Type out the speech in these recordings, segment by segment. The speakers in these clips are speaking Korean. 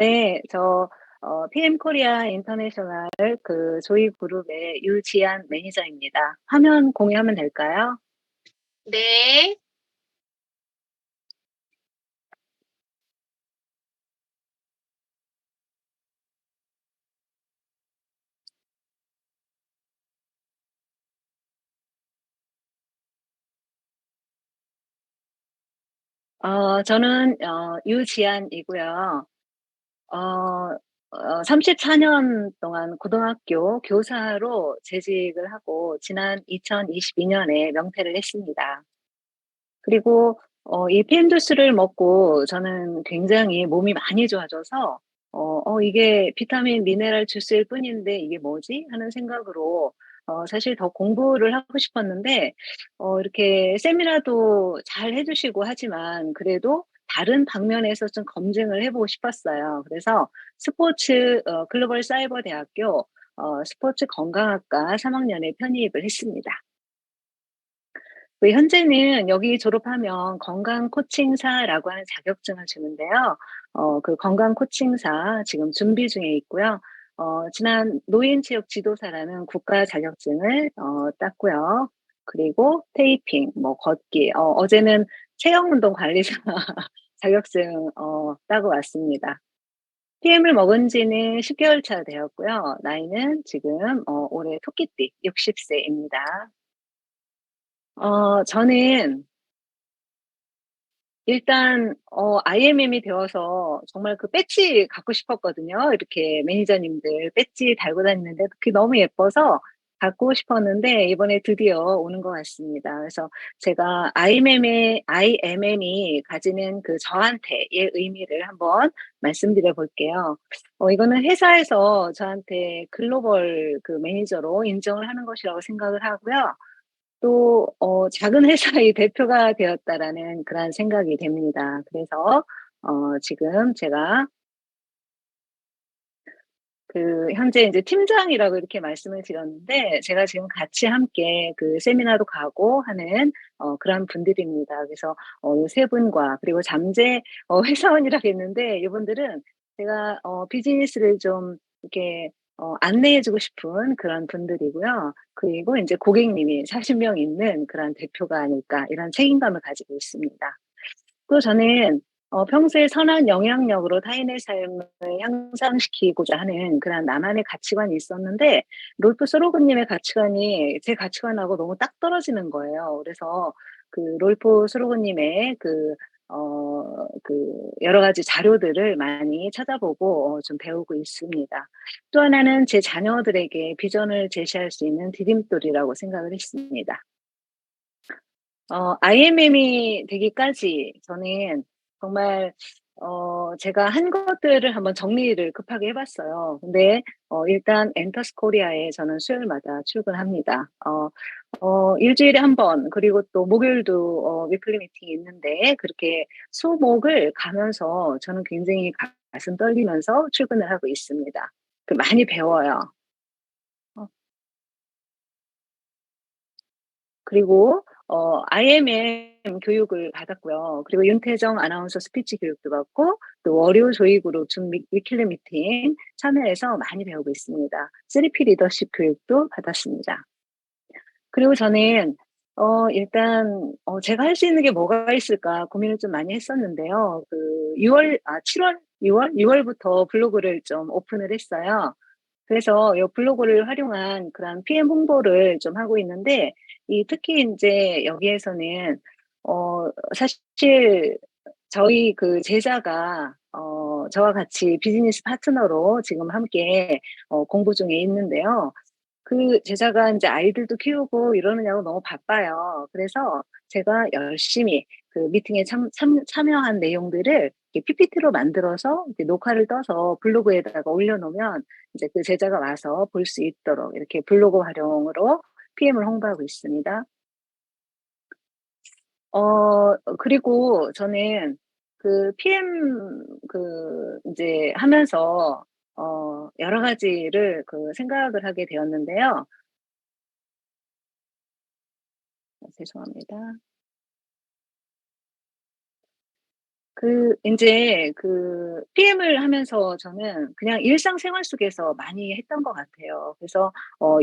네. PM 코리아 인터내셔널 그 조이 그룹의 유지한 매니저입니다. 화면 공유하면 될까요? 네. 저는 유지안이고요. 34년 동안 고등학교 교사로 재직을 하고 지난 2022 년에 명퇴를 했습니다. 그리고 이 PM 주스를 먹고 저는 굉장히 몸이 많이 좋아져서 '이게 비타민 미네랄 주스일 뿐인데 이게 뭐지?' 하는 생각으로 사실 더 공부를 하고 싶었는데 이렇게 세미나도 잘 해 주시고 하지만 그래도 다른 방면에서 좀 검증을 해 보고 싶었어요. 그래서 글로벌 사이버 대학교 스포츠 건강학과 3 학년에 편입을 했습니다. 현재는 여기 졸업하면 건강 코칭사라고 하는 자격증을 주는데요. 그 건강 코칭사 지금 준비 중에 있고요. 지난 노인 체육 지도사라는 국가 자격증을 땄고요. 그리고 테이핑, 뭐 걷기, 어제는 체형 운동 관리사 자격증 따고 왔습니다. PM을 먹은 지는 10 개월 차 되었고요. 나이는 지금 올해 토끼띠 60 세입니다. 저는 일단 IMM이 되어서 정말 그 배지 갖고 싶었거든요. 이렇게 매니저님들 배지 달고 다니는데 그게 너무 예뻐서 갖고 싶었는데 이번에 드디어 오는 것 같습니다. 그래서 제가 IMM이 가지는 그 저한테의 의미를 한번 말씀드려 볼게요. 이거는 회사에서 저한테 글로벌 그 매니저로 인정을 하는 것이라고 생각을 하고요. 또 작은 회사의 대표가 되었다라는 그런 생각이 됩니다. 그래서 지금 제가 현재 이제 팀장이라고 이렇게 말씀을 드렸는데 제가 지금 같이 함께 그 세미나도 가고 하는 그런 분들입니다. 그래서 요 세 분과 그리고 잠재 회사원이라고 했는데 이분들은 제가 비즈니스를 좀 이렇게 안내해 주고 싶은 그런 분들이고요. 그리고 인제 고객님이 40명 있는 그런 대표가 아닐까 이런 책임감을 가지고 있습니다. 또 저는 평소에 선한 영향력으로 타인의 삶을 향상시키고자 하는 그런 나만의 가치관이 있었는데 롤프 소로그님의 가치관이 제 가치관하고 너무 딱 떨어지는 거예요. 그래서 그 롤프 소로그님의 여러 가지 자료들을 많이 찾아보고 좀 배우고 있습니다. 또 하나는 제 자녀들에게 비전을 제시할 수 있는 디딤돌이라고 생각을 했습니다. IMM이 되기까지 저는 정말 제가 한 것들을 한번 정리를 급하게 해 봤어요. 근데 일단 엔터스 코리아에 저는 수요일마다 출근합니다. 일 주일에 한 번 그리고 또 목요일도 위클리 미팅이 있는데 그렇게 수목을 가면서 저는 굉장히 가슴 떨리면서 출근을 하고 있습니다. 많이 배워요. 어 그리고 IMM 교육을 받았고요. 그리고 윤태정 아나운서 스피치 교육도 받고 또 월요 조익으로 준 위클리 미팅 참여해서 많이 배우고 있습니다. 3P 리더십 교육도 받았습니다. 그리고 저는 일단 제가 할 수 있는 게 뭐가 있을까 고민을 좀 많이 했었는데요. 7월, 6 월부터 블로그를 좀 오픈을 했어요. 그래서 요 블로그를 활용한 그런 PM 홍보를 좀 하고 있는데 특히 인제 여기에서는 사실 저희 그 제자가 저와 같이 비즈니스 파트너로 지금 함께 공부 중에 있는데요. 그 제자가 인제 아이들도 키우고 이러느냐고 너무 바빠요. 그래서 제가 열심히 그 미팅에 참여한 내용들을 이렇게 PPT로 만들어서 이렇게 녹화를 떠서 블로그에다가 올려 놓으면 이제 그 제자가 와서 볼 수 있도록 이렇게 블로그 활용으로 PM을 홍보하고 있습니다. 그리고 저는 PM 인제 하면서 여러 가지를 생각을 하게 되었는데요. 죄송합니다. 인제 PM을 하면서 저는 그냥 일상생활 속에서 많이 했던 것 같아요. 그래서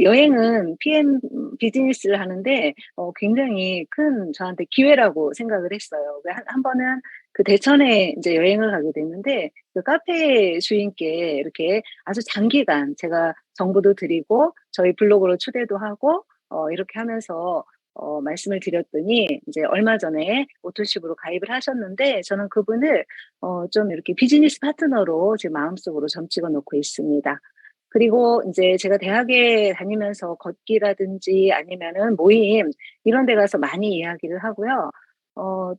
여행은 PM 비즈니스를 하는데 굉장히 큰 저한테 기회라고 생각을 했어요. 그 한 번은 대천에 인제 여행을 가게 됐는데 카페 주인께 이렇게 아주 장기간 제가 정보도 드리고 저희 블로그로 초대도 하고 이렇게 하면서 말씀을 드렸더니 이제 얼마 전에 오토쉽으로 가입을 하셨는데 저는 그분을 좀 이렇게 비즈니스 파트너로 제 마음속으로 점찍어 놓고 있습니다. 그리고 인제 제가 대학에 다니면서 걷기라든지 아니면은 모임 이런 데 가서 많이 이야기를 하고요.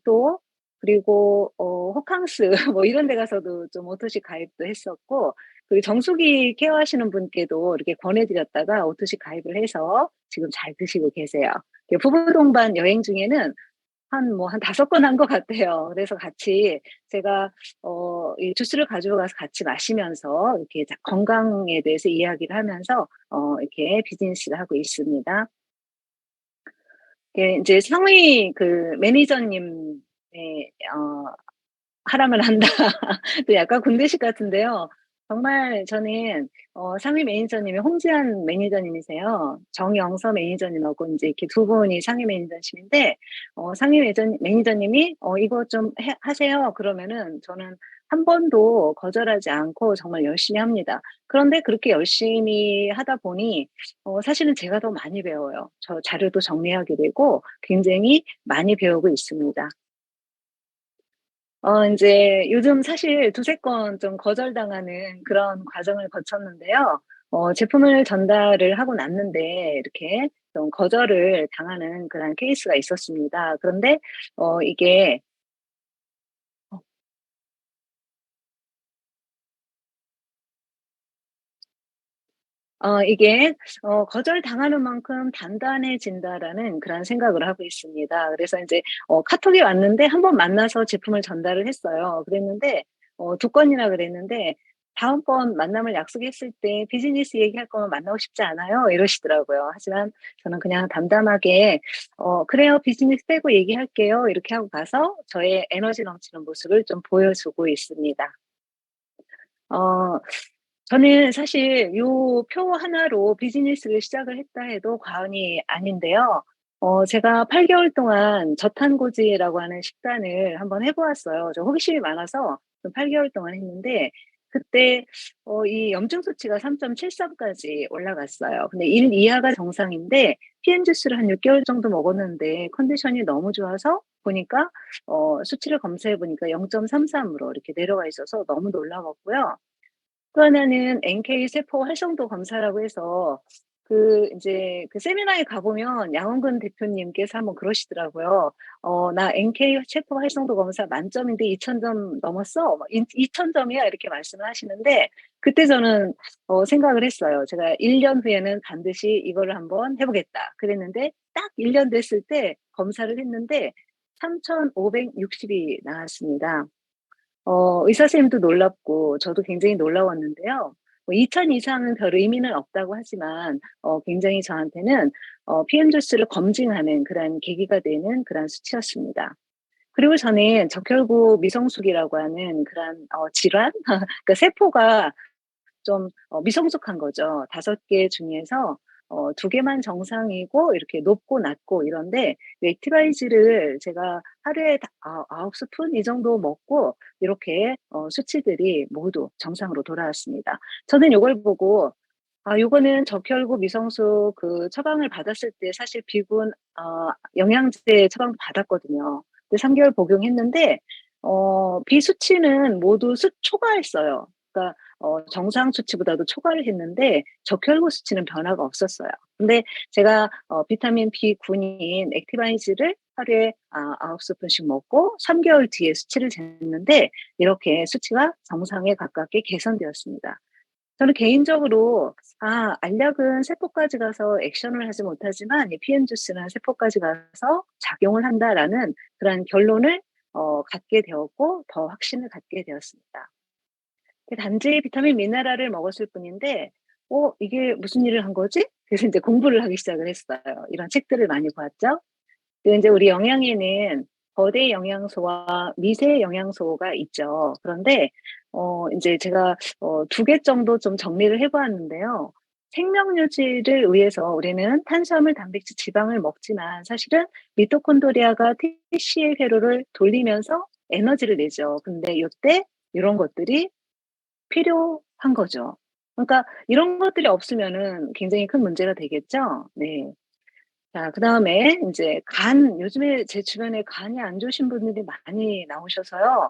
또 그리고 호캉스 뭐 이런 데 가서도 좀 오토쉽 가입도 했었고 그리고 정수기 케어하시는 분께도 이렇게 권해 드렸다가 오토쉽 가입을 해서 지금 잘 드시고 계세요. 부부 동반 여행 중에는 한 5번 한 것 같아요. 그래서 같이 제가 이 주스를 가지고 가서 같이 마시면서 이렇게 건강에 대해서 이야기를 하면서 이렇게 비즈니스를 하고 있습니다. 이게 인제 상위 매니저님의 하라면 한다. 또 약간 군대식 같은데요. 정말 저는 상위 매니저님이 홍지한 매니저님이세요. 정영서 매니저님하고 인제 이렇게 두 분이 상위 매니저십인데 상위 매니저님이 "이거 좀 해 하세요." 그러면은 저는 한 번도 거절하지 않고 정말 열심히 합니다. 그런데 그렇게 열심히 하다 보니 사실은 제가 더 많이 배워요. 저 자료도 정리하게 되고 굉장히 많이 배우고 있습니다. 인제 요즘 사실 두세 건 좀 거절당하는 그런 과정을 거쳤는데요. 제품을 전달을 하고 났는데 이렇게 좀 거절을 당하는 그런 케이스가 있었습니다. 그런데 이게 이게 '거절당하는 만큼 단단해진다.'라는 그런 생각을 하고 있습니다. 그래서 인제 카톡이 왔는데 한 번 만나서 제품을 전달을 했어요. 그랬는데 두 건이나 그랬는데 "다음번 만남을 약속했을 때 비즈니스 얘기할 거면 만나고 싶지 않아요." 이러시더라고요. 하지만 저는 그냥 담담하게 "그래요. 비즈니스 빼고 얘기할게요." 이렇게 하고 가서 저의 에너지 넘치는 모습을 좀 보여주고 있습니다. 어 저는 사실 요 표 하나로 비즈니스를 시작을 했다 해도 과언이 아닌데요. 제가 8 개월 동안 저탄고지라고 하는 식단을 한번 해 보았어요. 저 호기심이 많아서 좀 8 개월 동안 했는데 그때 이 염증 수치가 3.73 까지 올라갔어요. 근데 1 이하가 정상인데 PM 주스를 한 6 개월 정도 먹었는데 컨디션이 너무 좋아서 보니까 수치를 검사해 보니까 0.33 으로 이렇게 내려가 있어서 너무 놀라웠고요. 또 하나는 NK 세포 활성도 검사라고 해서 인제 세미나에 가 보면 양원근 대표님께서 한번 그러시더라고요. "나 NK 세포 활성도 검사 만점인데 2,000점 넘었어." 막 2,000 점이야." 이렇게 말씀을 하시는데 그때 저는 생각을 했어요. 제가 '1 년 후에는 반드시 이거를 한번 해 보겠다.' 그랬는데 딱 1년 됐을 때 검사를 했는데 3,560이 나왔습니다. 의사 선생님도 놀랍고 저도 굉장히 놀라웠는데요. 2,000 이상은 별 의미는 없다고 하지만 굉장히 저한테는 PM 주스를 검증하는 그런 계기가 되는 그런 수치였습니다. 그리고 저는 적혈구 미성숙이라고 하는 그런 질환 그러니까 세포가 좀 미성숙한 거죠. 5개 중에서 2 개만 정상이고 이렇게 높고 낮고 이런데 액티바이즈를 제가 하루에 다 9 스푼 이 정도 먹고 이렇게 수치들이 모두 정상으로 돌아왔습니다. 저는 요걸 보고 '아 요거는 적혈구 미성숙 처방을 받았을 때 사실 비군 영양제 처방도 받았거든요. 근데 3 개월 복용했는데 비수치는 모두 초과했어요. 그러니까 정상 수치보다도 초과를 했는데 적혈구 수치는 변화가 없었어요. 근데 제가 비타민 B군인 액티바이즈를 하루에 9 스푼씩 먹고 3 개월 뒤에 수치를 쟀는데 이렇게 수치가 정상에 가깝게 개선되었습니다. 저는 개인적으로 '아 알약은 세포까지 가서 액션을 하지 못하지만 이 PM 주스는 세포까지 가서 작용을 한다.'라는 그런 결론을 갖게 되었고 더 확신을 갖게 되었습니다. 단지 비타민 미네랄을 먹었을 뿐인데 '이게 무슨 일을 한 거지?' 그래서 인제 공부를 하기 시작을 했어요. 이런 책들을 많이 보았죠. 인제 우리 영양에는 거대 영양소와 미세 영양소가 있죠. 그런데 인제 제가 2개 정도 좀 정리를 해 보았는데요. 생명 유지를 위해서 우리는 탄수화물, 단백질, 지방을 먹지만 사실은 미토콘드리아가 TCA 회로를 돌리면서 에너지를 내죠. 근데 요때 요런 것들이 필요한 거죠. 그러니까 이런 것들이 없으면은 굉장히 큰 문제가 되겠죠? 네. 자, 그다음에 인제 간, 요즘에 제 주변에 간이 안 좋으신 분들이 많이 나오셔서요.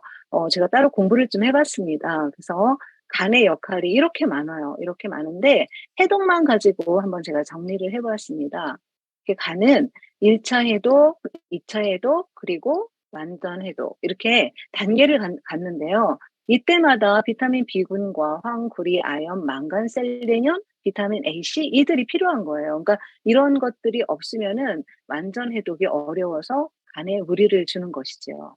제가 따로 공부를 좀 해 봤습니다. 그래서 간의 역할이 이렇게 많아요. 이렇게 많은데 해독만 가지고 한번 제가 정리를 해 보았습니다. 이게 간은 1차 해독, 2차 해독, 그리고 완전 해독 이렇게 단계를 갖는데요. 이때마다 비타민 B군과 황, 구리, 아연, 망간, 셀레늄, 비타민 A, C 이들이 필요한 거예요. 그러니까 이런 것들이 없으면은 완전 해독이 어려워서 간에 무리를 주는 것이죠.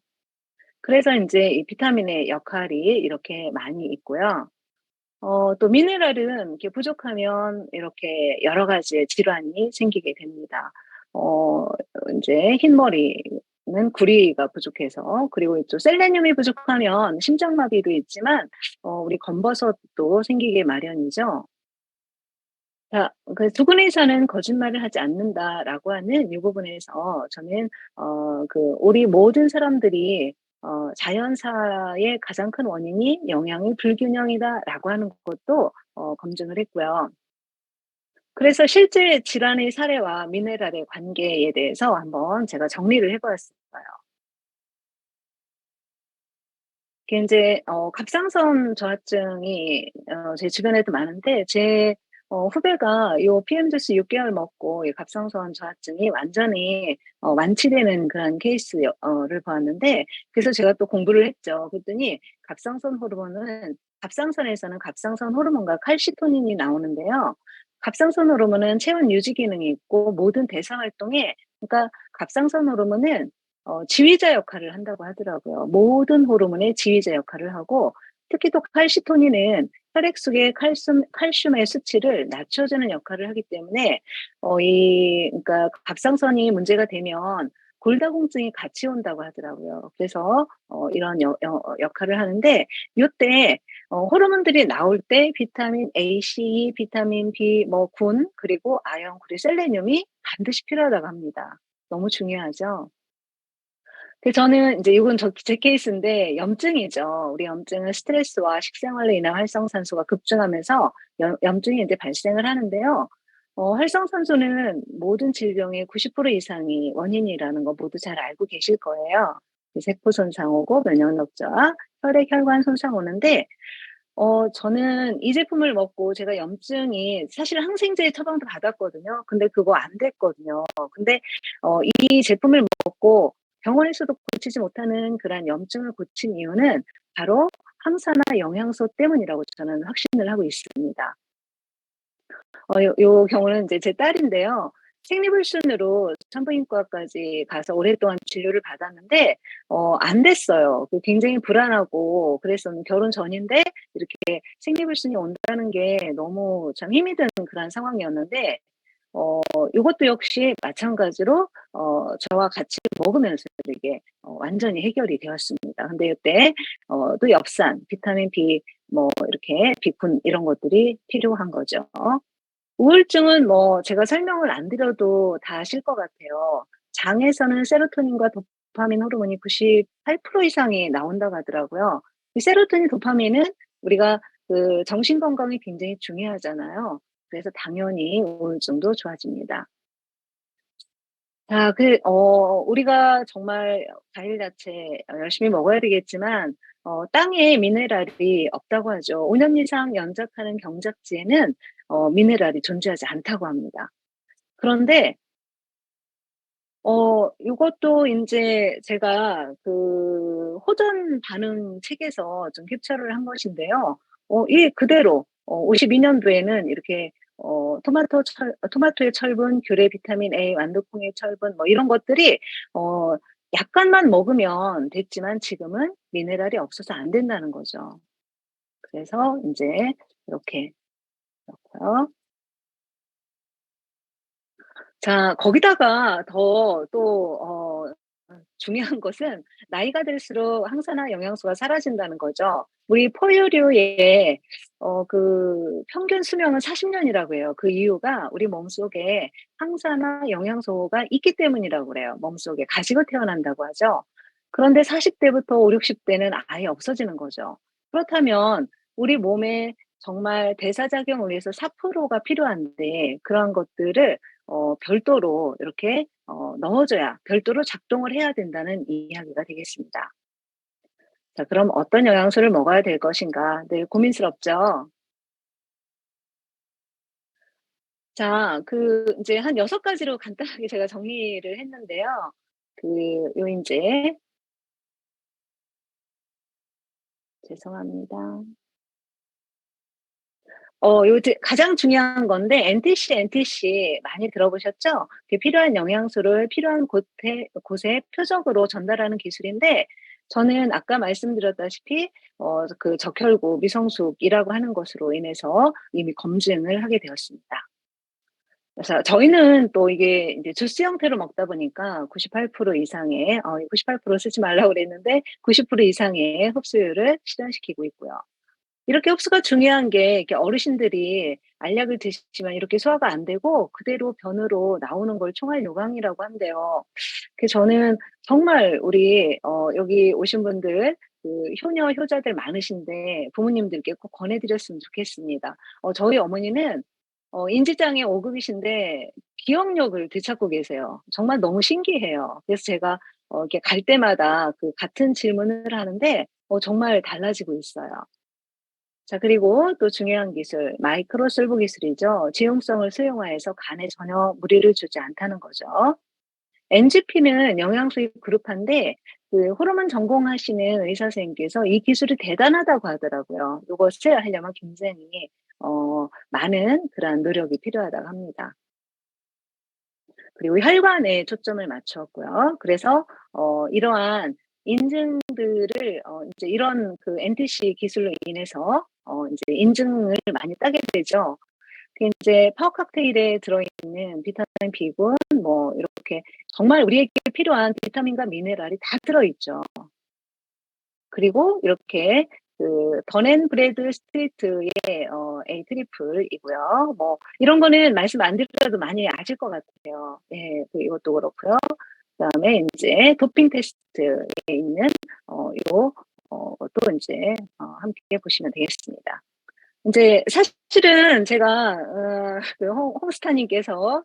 그래서 인제 이 비타민의 역할이 이렇게 많이 있고요. 또 미네랄은 이렇게 부족하면 이렇게 여러 가지의 질환이 생기게 됩니다. 어 인제 흰머리는 구리가 부족해서, 그리고 또 셀레늄이 부족하면 심장마비도 있지만 우리 검버섯도 생기게 마련이죠. 자, 그 "두근의사는 거짓말을 하지 않는다."라고 하는 이 부분에서 저는 우리 모든 사람들이 "자연사의 가장 큰 원인이 영양의 불균형이다."라고 하는 것도 검증을 했고요. 그래서 실제 질환의 사례와 미네랄의 관계에 대해서 한번 제가 정리를 해 보았어요. 이게 인제 갑상선 저하증이 제 주변에도 많은데, 제 후배가 요 PM 주스 6 개월 먹고 이 갑상선 저하증이 완전히 완치되는 그런 케이스 를 보았는데, 그래서 제가 또 공부를 했죠. 그랬더니 갑상선에서는 갑상선 호르몬과 칼시토닌이 나오는데요. 갑상선 호르몬은 체온 유지 기능이 있고 모든 대사 활동에, 그러니까 갑상선 호르몬은 지휘자 역할을 한다고 하더라고요. 모든 호르몬의 지휘자 역할을 하고, 특히 또 칼시토닌은 혈액 속의 칼슘의 수치를 낮춰주는 역할을 하기 때문에 그러니까 갑상선이 문제가 되면 골다공증이 같이 온다고 하더라고요. 그래서 이런 역할을 하는데, 요때 호르몬들이 나올 때 비타민 A, C, 비타민 B, 뭐 군, 그리고 아연, 그리고 셀레늄이 반드시 필요하다고 합니다. 너무 중요하죠. 저는 인제 이건 제 케이스인데 염증이죠. 우리 염증은 스트레스와 식생활로 인한 활성산소가 급증하면서 염증이 인제 발생을 하는데요. 활성산소는 모든 질병의 90% 이상이 원인이라는 거 모두 잘 알고 계실 거예요. 세포 손상 오고 면역력 저하, 혈액 혈관 손상 오는데, 저는 이 제품을 먹고 제가 염증이, 사실 항생제 처방도 받았거든요. 근데 그거 안 됐거든요. 근데 이 제품을 먹고 병원에서도 고치지 못하는 그러한 염증을 고친 이유는 바로 항산화 영양소 때문이라고 저는 확신을 하고 있습니다. 요 경우는 인제 제 딸인데요. 생리불순으로 산부인과까지 가서 오랫동안 진료를 받았는데 안 됐어요. 굉장히 불안하고 그랬었는, 결혼 전인데 이렇게 생리불순이 온다는 게 너무 참 힘이 드는 그런 상황이었는데, 요것도 역시 마찬가지로 저와 같이 먹으면서 이게 완전히 해결이 되었습니다. 근데 요때 또 엽산, 비타민 B, 뭐 이렇게 비군 이런 것들이 필요한 거죠. 우울증은 뭐 제가 설명을 안 드려도 다 아실 것 같아요. 장에서는 세로토닌과 도파민 호르몬이 98% 이상이 나온다고 하더라고요. 이 세로토닌, 도파민은 우리가 정신 건강이 굉장히 중요하잖아요. 그래서 당연히 우울증도 좋아집니다. 자, 우리가 정말 과일, 야채 열심히 먹어야 되겠지만 땅에 미네랄이 없다고 하죠. 5년 이상 연작하는 경작지에는 미네랄이 존재하지 않다고 합니다. 그런데 요것도 인제 제가 호전 반응 책에서 좀 캡처를 한 것인데요. 이 그대로 52 년도에는 이렇게 토마토의 철분, 귤의 비타민 A, 완두콩의 철분 뭐 이런 것들이 약간만 먹으면 됐지만 지금은 미네랄이 없어서 안 된다는 거죠. 그래서 인제 이렇게 그렇고요. 자, 거기다가 더 또 중요한 것은 나이가 들수록 항산화 영양소가 사라진다는 거죠. 우리 포유류의 그 평균 수명은 40 년이라고 해요. 그 이유가 우리 몸속에 항산화 영양소가 있기 때문이라고 그래요. 몸속에 가지고 태어난다고 하죠. 그런데 40 대부터 50-60 대는 아예 없어지는 거죠. 그렇다면 우리 몸에 정말 대사작용을 위해서 4%가 필요한데 그러한 것들을 별도로 이렇게 넣어 줘야 별도로 작동을 해야 된다는 이야기가 되겠습니다. 자, 그럼 어떤 영양소를 먹어야 될 것인가 늘 고민스럽죠? 자, 그 인제 한 6 가지로 간단하게 제가 정리를 했는데요. 그 요 인제 죄송합니다. 요제 가장 중요한 건데 NTC 많이 들어보셨죠? 그 필요한 영양소를 필요한 곳에 표적으로 전달하는 기술인데 저는 아까 말씀드렸다시피 그 적혈구 미성숙이라고 하는 것으로 인해서 이미 검증을 하게 되었습니다. 그래서 저희는 또 이게 인제 주스 형태로 먹다 보니까 98% 이상의 98% 쓰지 말라고 그랬는데 90% 이상의 흡수율을 실현시키고 있고요. 이렇게 흡수가 중요한 게 이렇게 어르신들이 알약을 드시지만 이렇게 소화가 안 되고 그대로 변으로 나오는 걸 총알 요강이라고 한대요. 저는 정말 우리 여기 오신 분들 그 효녀, 효자들 많으신데 부모님들께 꼭 권해 드렸으면 좋겠습니다. 저희 어머니는 인지장애 5 급이신데 기억력을 되찾고 계세요. 정말 너무 신기해요. 그래서 제가 이렇게 갈 때마다 그 같은 질문을 하는데 정말 달라지고 있어요. 자, 그리고 또 중요한 기술 마이크로 솔브 기술이죠. 지용성을 수용화해서 간에 전혀 무리를 주지 않다는 거죠. NGP는 영양소의 그룹화인데 그 호르몬 전공하시는 의사 선생님께서 이 기술이 대단하다고 하더라고요. 요것을 하려면 굉장히 많은 그런 노력이 필요하다고 합니다. 그리고 혈관에 초점을 맞추었고요. 그래서 이러한 인증들을 인제 이런 그 NTC 기술로 인해서 인제 인증을 많이 따게 되죠. 그 인제 파워 칵테일에 들어있는 비타민 B군 뭐 이렇게 정말 우리에게 필요한 비타민과 미네랄이 다 들어있죠. 그리고 이렇게 그 던 브래드 스트리트의 A 트리플이고요. 뭐 이런 거는 말씀 안 드려도 많이 아실 것 같아요. 예. 이것도 그렇고요. 그다음에 인제 도핑 테스트에 있는 요 또 인제 함께 보시면 되겠습니다. 인제 사실은 제가 그 홍 홍스타 님께서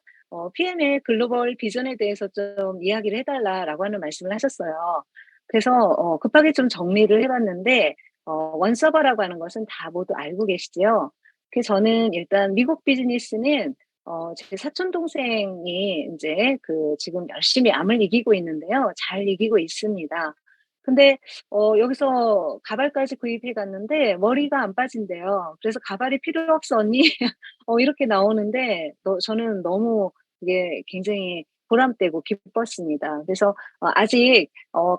PM의 글로벌 비전에 대해서 좀 이야기를 해 달라라고 하는 말씀을 하셨어요. 그래서 급하게 좀 정리를 해 봤는데 원서버라고 하는 것은 다 모두 알고 계시지요? 저는 일단 미국 비즈니스는 제 사촌 동생이 인제 그 지금 열심히 암을 이기고 있는데요. 잘 이기고 있습니다. 근데 여기서 가발까지 구입해 갔는데 머리가 안 빠진대요. 그래서 "가발이 필요 없어 언니." 이렇게 나오는데 저는 너무 이게 굉장히 보람되고 기뻤습니다. 그래서 아직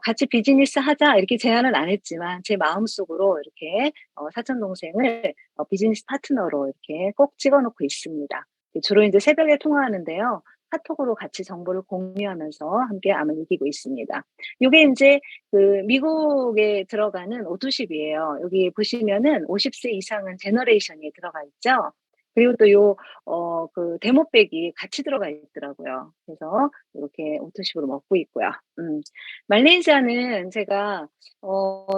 "같이 비즈니스 하자." 이렇게 제안은 안 했지만 제 마음속으로 이렇게 사촌 동생을 비즈니스 파트너로 이렇게 꼭 찍어 놓고 있습니다. 주로 인제 새벽에 통화하는데요. 카톡으로 같이 정보를 공유하면서 함께 암을 이기고 있습니다. 요게 인제 그 미국에 들어가는 O210이에요. 여기 보시면은 50세 이상은 제너레이션이 들어가 있죠. 그리고 또 그 데모백이 같이 들어가 있더라고요. 그래서 요렇게 O210으로 먹고 있고요. 음. 말레이시아는 제가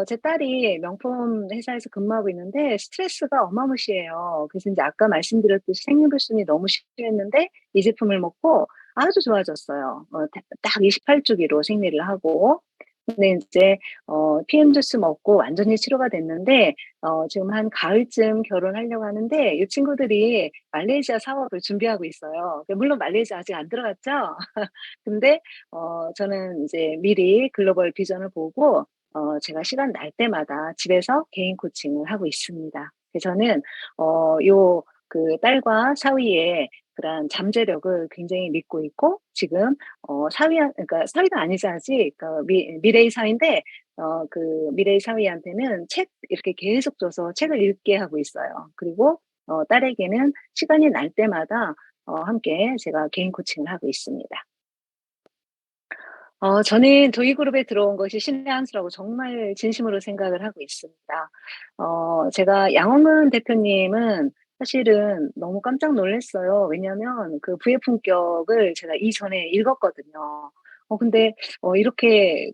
제 딸이 명품 회사에서 근무하고 있는데 스트레스가 어마무시해요. 그래서 인제 아까 말씀드렸듯이 생리불순이 너무 심했는데 이 제품을 먹고 아주 좋아졌어요. 딱 28 주기로 생리를 하고. 근데 인제 PM 주스 먹고 완전히 치료가 됐는데 지금 한 가을쯤 결혼하려고 하는데 이 친구들이 말레이시아 사업을 준비하고 있어요. 물론 말레이시아 아직 안 들어갔죠. 근데 저는 이제 미리 글로벌 비전을 보고 제가 시간 날 때마다 집에서 개인 코칭을 하고 있습니다. 그래서 저는 요 그 딸과 사위의 그런 잠재력을 굉장히 믿고 있고 지금 그러니까 사위가 아니지 아직 미래의 사위인데 그 미래의 사위한테는 책 이렇게 계속 줘서 책을 읽게 하고 있어요. 그리고 딸에게는 시간이 날 때마다 함께 제가 개인 코칭을 하고 있습니다. 저는 조이그룹에 들어온 것이 신의 한 수라고 정말 진심으로 생각을 하고 있습니다. 제가 양홍근 대표님은 사실은 너무 깜짝 놀랐어요. 왜냐하면 그 부의 품격을 제가 이전에 읽었거든요. 근데 이렇게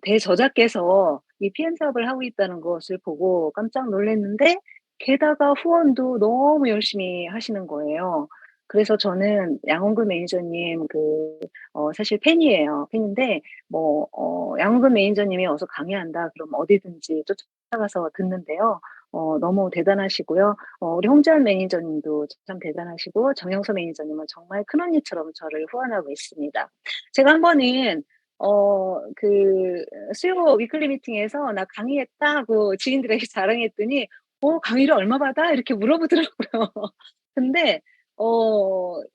대저자께서 이 PM 사업을 하고 있다는 것을 보고 깜짝 놀랐는데, 게다가 후원도 너무 열심히 하시는 거예요. 그래서 저는 양홍근 매니저님 사실 팬이에요. 팬인데 양홍근 매니저님이 "어서 강의한다." 그러면 어디든지 쫓아가서 듣는데요. 너무 대단하시고요. 우리 홍재한 매니저님도 참 대단하시고, 정영서 매니저님은 정말 큰언니처럼 저를 후원하고 있습니다. 제가 한 번은 수요 위클리 미팅에서 "나 강의했다." 하고 지인들에게 자랑했더니 강의를 얼마 받아?" 이렇게 물어보더라고요. 근데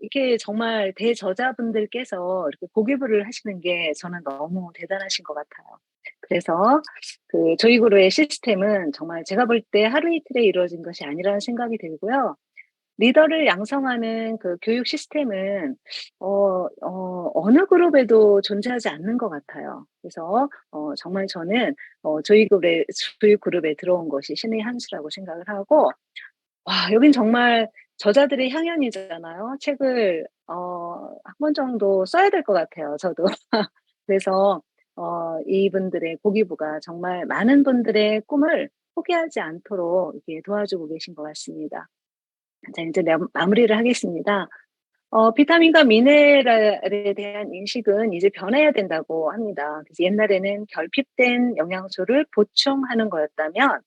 이렇게 정말 대저자분들께서 이렇게 고개부를 하시는 게 저는 너무 대단하신 것 같아요. 그래서 저희 그룹의 시스템은 정말 제가 볼 때 하루 이틀에 이루어진 것이 아니라는 생각이 들고요. 리더를 양성하는 그 교육 시스템은 어느 그룹에도 존재하지 않는 것 같아요. 그래서 정말 저는 저희 그룹에 들어온 것이 신의 한 수라고 생각을 하고, 와, 여긴 정말 저자들의 향연이잖아요. 책을 한 권 정도 써야 될 것 같아요, 저도. 그래서 이분들의 고기부가 정말 많은 분들의 꿈을 포기하지 않도록 이렇게 도와주고 계신 것 같습니다. 자, 이제 마무리를 하겠습니다. 비타민과 미네랄에 대한 인식은 이제 변해야 된다고 합니다. 그래서 옛날에는 결핍된 영양소를 보충하는 거였다면,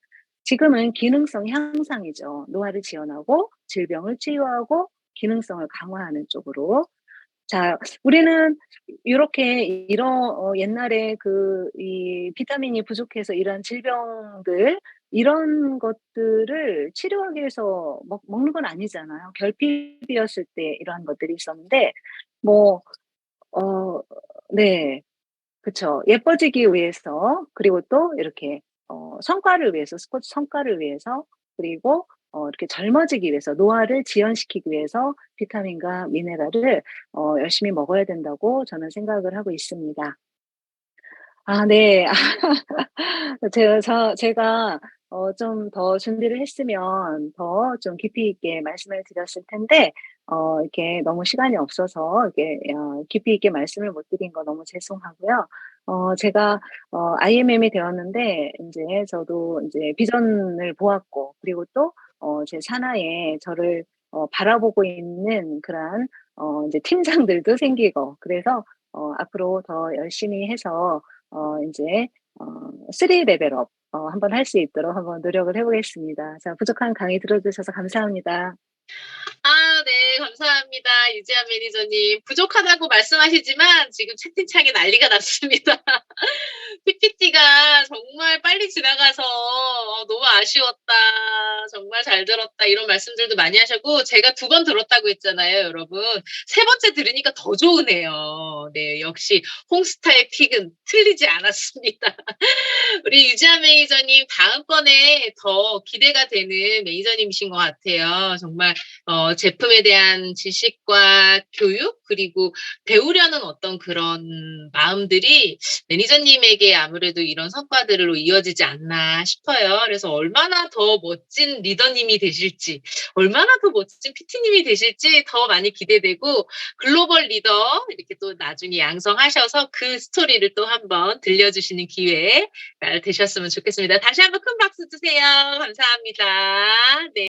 지금은 기능성 향상이죠. 노화를 지원하고 질병을 치유하고 기능성을 강화하는 쪽으로. 자, 우리는 요렇게 이런 옛날에 이 비타민이 부족해서 이런 질병들, 이런 것들을 치료하기 위해서 먹는 건 아니잖아요. 결핍이었을 때 이러한 것들이 있었는데, 뭐 어 네. 그쵸. 예뻐지기 위해서, 그리고 또 이렇게 성과를 위해서, 스포츠 성과를 위해서, 그리고 이렇게 젊어지기 위해서, 노화를 지연시키기 위해서 비타민과 미네랄을 열심히 먹어야 된다고 저는 생각을 하고 있습니다. 아, 네. 제가 좀 더 준비를 했으면 더 좀 깊이 있게 말씀을 드렸을 텐데, 이렇게 너무 시간이 없어서 이렇게 깊이 있게 말씀을 못 드린 거 너무 죄송하고요. 제가 IMM이 되었는데, 인제 저도 인제 비전을 보았고, 그리고 또 제 산하에 저를 바라보고 있는 그러한 인제 팀장들도 생기고, 그래서 앞으로 더 열심히 해서 인제 3 레벨업 한번 할 수 있도록 한번 노력을 해 보겠습니다. 자, 부족한 강의 들어 주셔서 감사합니다. 네. 감사합니다. 유지한 매니저님. 부족하다고 말씀하시지만 지금 채팅창에 난리가 났습니다. PPT가 정말 빨리 지나가서 "너무 아쉬웠다. 정말 잘 들었다." 이런 말씀들도 많이 하셨고, 제가 2번 들었다고 했잖아요, 여러분. 3번째 들으니까 더 좋으네요. 네. 역시 홍스타의 픽은 틀리지 않았습니다. 우리 유지아 매니저님 다음번에 더 기대가 되는 매니저님이신 것 같아요. 정말 제품에 대한 지식과 교육, 그리고 배우려는 어떤 그런 마음들이 매니저님에게 아무래도 이런 성과들로 이어지지 않나 싶어요. 그래서 얼마나 더 멋진 리더님이 되실지, 얼마나 더 멋진 PT님이 되실지 더 많이 기대되고, 글로벌 리더 이렇게 또 나중에 양성하셔서 그 스토리를 또 한번 들려주시는 기회 잘 되셨으면 좋겠습니다. 다시 한번 큰 박수 주세요. 감사합니다. 네.